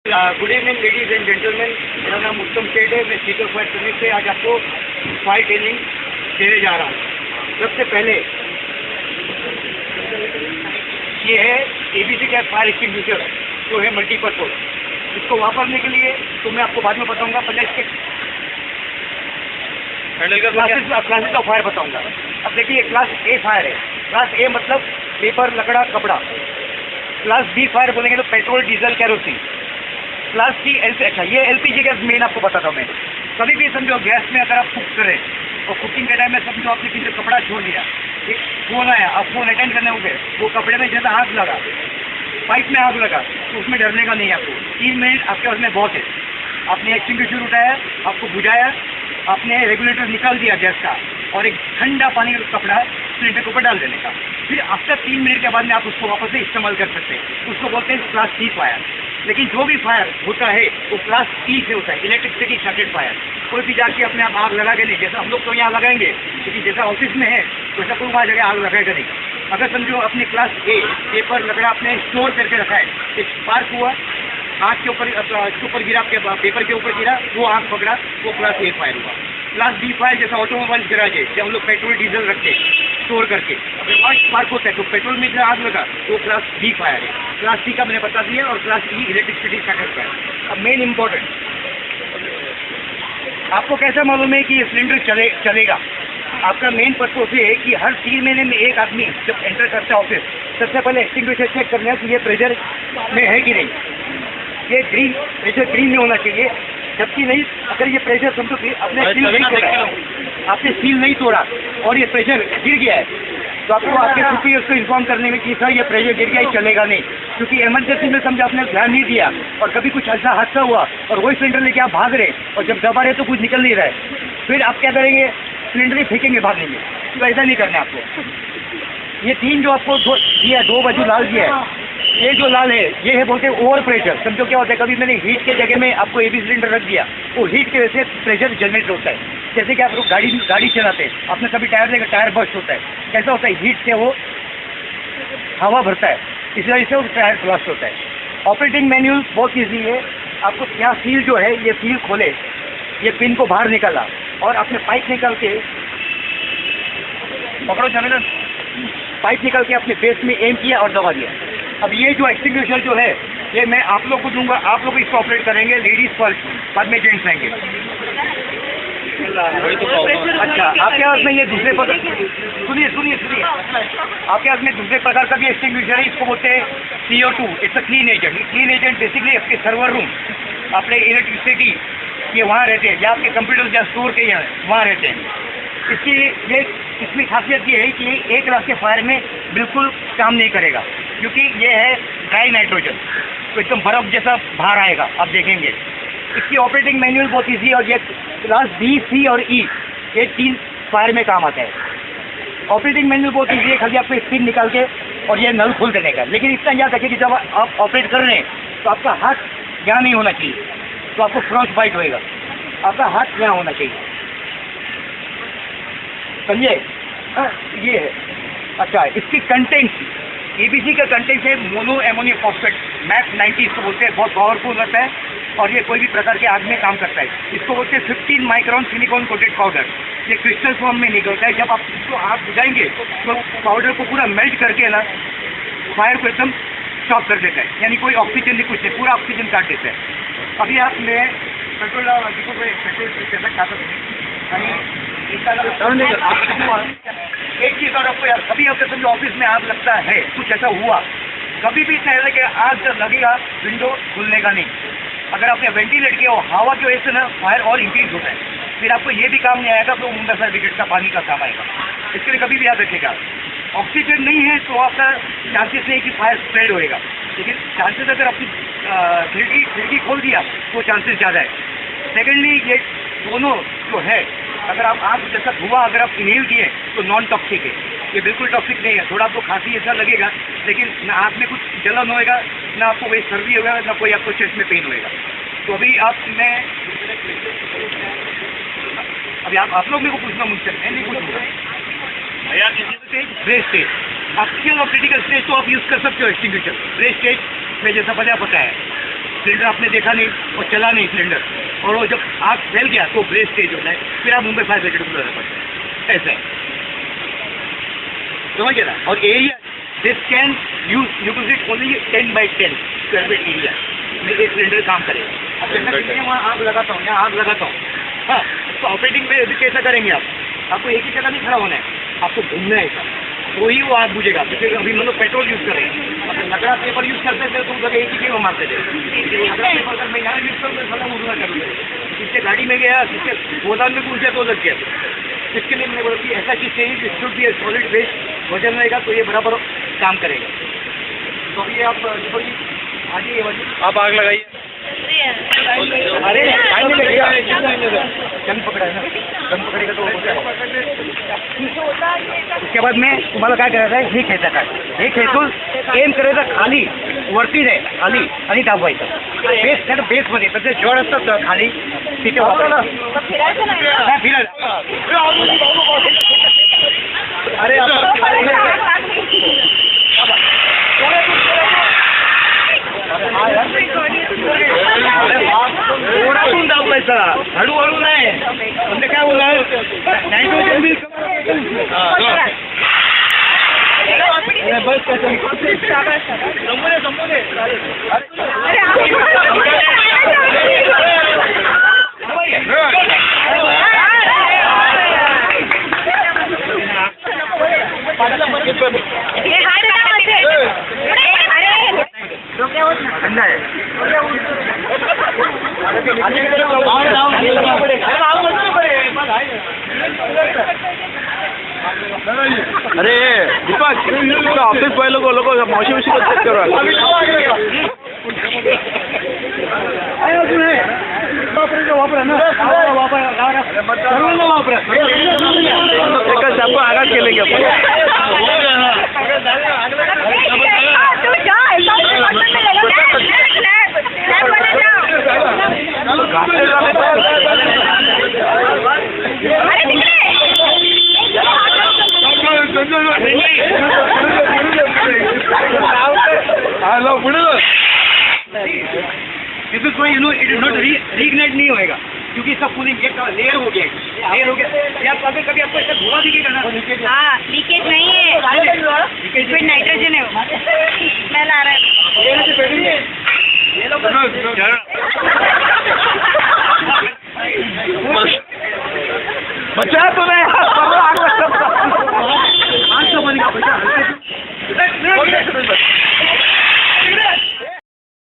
Good evening ladies and gentleman, मेरा नाम उत्तम सेठ है। मैं सीकर फायर सर्विस से आज आपको फायर ट्रेनिंग देने जा रहा हूँ। सबसे पहले ये है एबीसी गैस फायर एक्सटिंग्विशर, जो है मल्टीपर्पज। इसको वापरने के लिए तो मैं आपको बाद में बताऊंगा, पहले इसके क्लासेस का फायर बताऊंगा। अब देखिए, क्लास ए फायर है। क्लास ए मतलब पेपर, लकड़ा, कपड़ा। क्लास बी फायर बोलेंगे तो petrol, diesel, kerosene. Class C अच्छा, ये एलपीजी गैस मेन आपको बताता हूँ मैं। कभी भी समझो गैस में अगर आप कुक करें और कुकिंग के टाइम में समझो आपने किसी कपड़ा छोड़ दिया, एक फोन आया, आप फोन अटेंड करने हो गए, वो कपड़े में जैसा आग लगा, पाइप में आग लगा, तो उसमें डरने का नहीं है आपको। 3 मिनट आपके पास में बहुत है। आपने एक्सटिंग्विशर उठाया, आपको बुझाया, आपने रेगुलेटर निकाल दिया गैस का, और एक ठंडा पानी का कपड़ा सिलेंडर के ऊपर डाल देने का। फिर आफ्टर 3 मिनट के बाद में आप उसको वापस से इस्तेमाल कर सकते हैं। उसको बोलते हैं क्लास सी फायर। लेकिन जो भी फायर होता है वो क्लास ई से होता है, इलेक्ट्रिसिटी स्टार्टेड फायर। कोई भी जाके अपने आप आग लगा के नहीं, जैसा हम लोग तो यहाँ लगाएंगे, लेकिन जैसा ऑफिस में है वैसा कोई वहाँ जगह आग लगाएगा नहीं। अगर समझो अपने क्लास ए पेपर, लकड़ा आपने स्टोर करके रखा है, एक स्पार्क हुआ, आग के ऊपर गिरा, पेपर के ऊपर गिरा, वो आग पकड़ा, वो क्लास ए फायर हुआ। क्लास बी फायर जैसा ऑटोमोबाइल गैराज है, जब हम लोग पेट्रोल डीजल रखते हैं स्टोर करके, अगर वहाँ स्पार्क होता है तो पेट्रोल में जो आग लगा वो क्लास बी फायर है। क्लास सी का मैंने बता दिया, और क्लास ई इलेक्ट्रिसिटी स्टार्टेड फायर। अब मेन इम्पोर्टेंट, आपको कैसा मालूम है कि ये सिलेंडर चलेगा? आपका मेन पर्पस ये है कि हर 3 महीने में एक आदमी जब एंटर करता है ऑफिस, सबसे पहले एक्सटिंग्विशर चेक करना है कि ये प्रेशर में है कि नहीं। ये प्रेशर ग्रीन नहीं होना चाहिए, जबकि नहीं, अगर ये प्रेशर समझो कि आपने सील नहीं तोड़ा, आपने सील नहीं तोड़ा और ये प्रेशर गिर गया है, तो आपको आपके सुपीरियर्स को इन्फॉर्म करने में कि सर ये प्रेशर गिर गया, ये चलेगा नहीं। क्योंकि इमरजेंसी में समझो आपने ध्यान नहीं दिया और कभी कुछ ऐसा हादसा हुआ और वही सिलेंडर लेके आप भाग रहे, और जब दबा रहे तो कुछ निकल नहीं रहा है, फिर आप क्या करेंगे? सिलेंडर ही फेंकेंगे भागने में। तो ऐसा नहीं करना है आपको। ये 3 जो आपको दिया, 2 बाजू लाल दिया है, ये जो लाल है ये है बोलते हैं ओवर प्रेशर। समझो क्या होता है, कभी मैंने हीट के जगह में आपको एबी सिलेंडर रख दिया, वो हीट की वजह से प्रेशर जनरेट होता है। जैसे कि आप लोग गाड़ी चलाते हैं, आपने कभी टायर देखा, टायर बस्ट होता है, कैसा होता है? हीट से वो हवा भरता है, इस वजह से वो टायर ब्लास्ट होता है। ऑपरेटिंग मैनुअल बहुत ईजी है। आपको यहाँ सील जो है, ये सील खोले, ये पिन को बाहर निकाला और आपने पाइप निकाल के पकड़ो, चले ना, पाइप निकाल के अपने फेस में एम किया और दबा दिया। अब ये जो एक्सटिंग्विशर जो है, ये मैं आप लोग को दूंगा, आप लोग इसको ऑपरेट करेंगे, लेडीज फर्स्ट, बाद में जेंट्स आएंगे। अच्छा, आपके पास में ये दूसरे प्रकार, सुनिए, आपके पास में दूसरे प्रकार का भी एक्सटिंग्विशर है, इसको बोलते हैं CO2। It's a clean agent. Clean agent basically आपके सर्वर रूम, अपने इलेक्ट्रिसिटी ये वहाँ रहते हैं, या आपके कंप्यूटर या स्टोर के वहाँ रहते हैं। इसकी खासियत ये है कि ये 1 लाख के फायर में बिल्कुल काम नहीं करेगा, क्योंकि ये है ड्राई नाइट्रोजन, तो एकदम बर्फ जैसा बाहर आएगा, आप देखेंगे। इसकी ऑपरेटिंग मैनुअल बहुत ईजी है, और ये क्लास बी, सी और ई, ये 3 फायर में काम आता है। ऑपरेटिंग मैनुअल बहुत ईजी है, खाली आपको स्पिन निकाल के और ये नल खोल देने का। लेकिन इतना याद रखिए कि जब आप ऑपरेट कर रहे हैं तो आपका हाथ यहाँ नहीं होना चाहिए, तो आपको फ्रॉस्ट बाइट होएगा। आपका हाथ यहाँ होना चाहिए, समझिए? ये है। अच्छा, इसकी कंटेंट, एबीसी का कंटेंट है मोनो एमोनियम फॉस्फेट, मैप 90 इसको बोलते हैं। बहुत पावरफुल रहता है और ये कोई भी प्रकार के आग में काम करता है। इसको बोलते हैं 15 माइक्रोन सिलिकॉन कोटेड पाउडर। ये क्रिस्टल फॉर्म में निकलता है। जब आप इसको आग बुझाएंगे तो पाउडर को पूरा मेल्ट करके ना फायर को एकदम स्टॉप कर देता है, यानी कोई ऑक्सीजन नहीं, कुछ नहीं, पूरा ऑक्सीजन काट देता है। अभी आपने पेट्रोल कैसा खाता है, एक चीज़ और आपको यार, कभी आपके समझो ऑफिस में आग लगता है, कुछ ऐसा हुआ, कभी भी इतना है कि आग जब लगेगा विंडो खुलने का नहीं। अगर आपने वेंटिलेट किया हो, हवा की वजह से ना फायर और इंक्रीज होता है, फिर आपको ये भी काम नहीं आएगा, तो मुंडा सर्टिफिकेट का पानी का काम आएगा। इसके लिए कभी भी याद रखिएगा, ऑक्सीजन नहीं है तो आपका चांसेस नहीं कि फायर स्प्रेड होएगा, लेकिन चांसेस अगर आपकी खिड़की खोल दिया तो चांसेस ज़्यादा है। सेकेंडली, ये दोनों जो है, अगर आप आग जैसा धुआं अगर आप इनहेल किए तो नॉन टॉक्सिक है, ये बिल्कुल टॉक्सिक नहीं है। थोड़ा आपको खांसी ऐसा लगेगा, लेकिन ना आँख में कुछ जलन होएगा, ना आपको कोई सर्दी होगा, ना कोई आपको चेस्ट में पेन होएगा। तो अभी आप लोग मेरे को पूछना मुझसे, मैं नहीं पूछूंगा। ब्रेक स्टेज, एक्चुअल और क्रिटिकल स्टेज तो आप यूज़ कर सकते हो एक्सटिंग्विशर। ब्रेक स्टेज में जैसा पता है सिलेंडर आपने देखा नहीं और चला नहीं सिलेंडर, और वो जब आग फैल गया तो ब्रेक तेज होता है, फिर आप मुंबई फायर ब्रिगेड को बुलाना पड़ता है। ऐसा है, समझ गया ना। और area this can use it only 10x10 square feet area में एक सिलेंडर काम करेगा। अब जैसा कि वहाँ आग लगाता हूँ, यहाँ आग लगाता हूँ, हाँ, तो ऑपरेटिंग में कैसा करेंगे आप? आपको एक ही जगह नहीं खड़ा होना है, आपको घूमना है ऐसा, तो ही वो आग बुझेगा। क्योंकि अभी मतलब पेट्रोल यूज कर रहे हैं, लकड़ा पेपर यूज करते थे तो उधर एक ही जगह मारते थे। लकड़ा पेपर अगर मैं यहाँ यूज करूँ तो साला उड़ना करूँगा, किसके गाड़ी में गया, किसके गोदाम में घुस गया तो लग गया। इसके लिए मैंने बोला कि ऐसा चीज़ चाहिए शुड बी सॉलिड वेस्ट, वजन रहेगा तो ये बराबर काम करेगा। तो अभी आप आगे आप आग लगाइए। अरे टाइम नहीं लगेगा, गन पकड़ा है ना, गन पकड़ेगा तो होता है। उसके बाद में तुम्हाला काय करायचं आहे, हे खेचायचं, हे खेचून एम करायचं खाली, वरती नाही खाली, आणि दाबवायचं बेस, त्या बेसमध्ये त्याचे जड असतात खाली तिथे वापरायला फिरायचं नाही ना. नाही फिरायला। अरे थोडातून दाबवायचा, हळूहळू नाही, म्हणजे काय होणार नायट्रोजन बी बस संपवले थंड आहे। अरे दीपक, ऑफिस बॉय लोग मौसी उसी को चेक करो। वापरा ना, वापरा सबको आगाज केलेंगे अपन। हेलो पुणे क्योंकि कोई इट इज नॉट रीइग्नाइट नहीं होएगा, क्योंकि सब कूलिंग एक लेयर हो गया, लेयर हो गया। या कभी कभी आपको ऐसा धुआं दिखेगा ना, हाँ, लीकेज नहीं है, लिक्विड नाइट्रोजन है, स्मेल आ रहा है। ये लोग